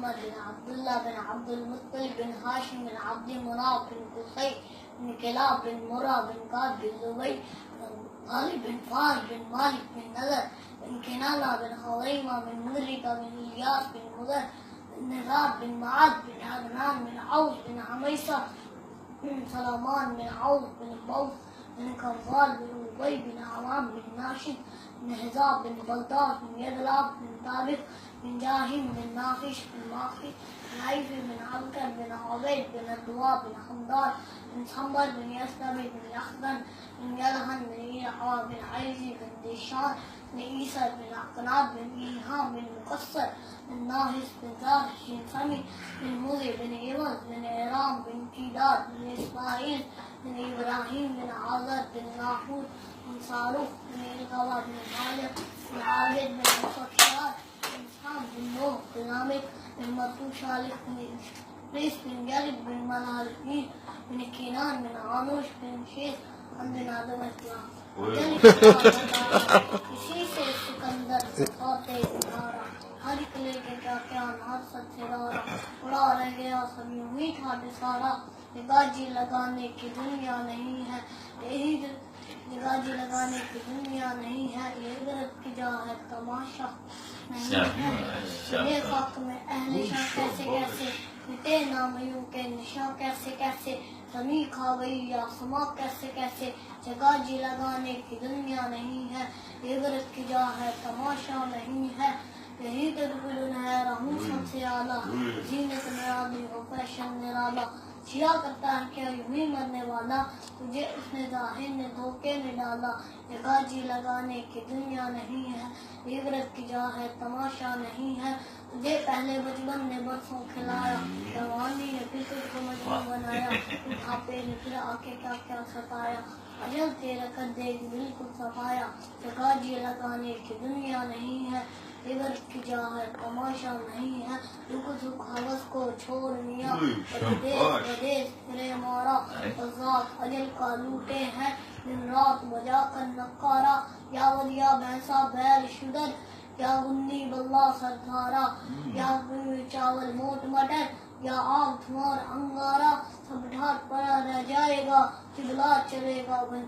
محمد بن عبداللہ بن عبد المطلب بن ہاشم بن عبد مناف بن قصی بن club بن مرہ بن کعب بن زبیر غالب بن for بن مالک بن نضر بن کنانہ بن خزیمہ بن مدرکہ بن الیاس بن مضر بن نزار بن معاذ بن عدنان بن عوف بن عمیسہ بن سلمان بن عوف بن بوس بن کفال بن ابی بن عوام بن ناشد بن حزاب بن بلتاس بن یدلاب بن طارق بن جاہم بن ناخش بن ماخی بن عیف بن عبکر بن عبید بن الدواء بن حمدان بن صنبر بن یسنبی بن یخدن بن یلحن بن ایعا بن عیزی بن دیشان بن عیسر بن عقناب بن ایحام بن مقصر بن ناحس بن زارش بن سمی بن مضی بن عوض بن ایرام بن قیداد بن اسماعیل بن ابراہیم بن عازر بن ناحور بن صاروخ بن الغوا بن مالک بن عابد بن مصطفیات بن اسحاق بن نوح بن عامر بن مرتو شالح بن ریس بن یلد بن منالحین بن کینان بن عانوش بن شیخ بن آدم اسلام اسی سے سکندر ہوتے ادارہ ہر ایک لے کے کیا کیا ہر سچ سے رارا اڑا رہ گیا سب یوں ہی تھا سارا نگاجی لگانے کی دنیا نہیں ہے یہی نگاجی لگانے کی دنیا نہیں ہے یہ عبرت کی جا ہے تماشا نہیں ہے یہ خاک میں اہل شاہ کیسے کیسے مٹے نامیوں کے نشاں کیسے کیسے زمین کھا گئی یا سما کیسے کیسے جگہ جی لگانے کی دنیا نہیں ہے یہ عبرت کی جا ہے تماشا نہیں ہے یہی تدخل ہے رہوں سب سے اعلیٰ زینت نرادی ہو فیشن نرالا شیا کرتا ہے کیا یوں ہی مرنے والا تجھے اس نے ظاہر نے دھوکے میں ڈالا جگہ جی لگانے کی دنیا نہیں ہے یہ عبرت کی جا ہے تماشا نہیں ہے تجھے پہلے بچپن نے برسوں کھلایا جوانی نے پھر تجھ کو مجنون بنایا بڑھاپے نے پھر آ کے کیا کیا ستایا اجل تیرا کر دے گی بالکل صفایا جگہ جی لگانے کی دنیا نہیں ہے عبرت کی جا ہے تماشا نہیں ہے دکھ سکھ حوث کو چھوڑ لیا پردیس پھرے مارا ذات اجل کا لوٹے ہیں دن رات بجا کر نقارا یا ودیا بھینسا بیل شدر یا گنی بلہ سردھارا یا چاول موٹ مٹر یا آگ دھمار انگارا سب ڈھاٹ پڑا رہ جائے گا چبلا چلے گا بن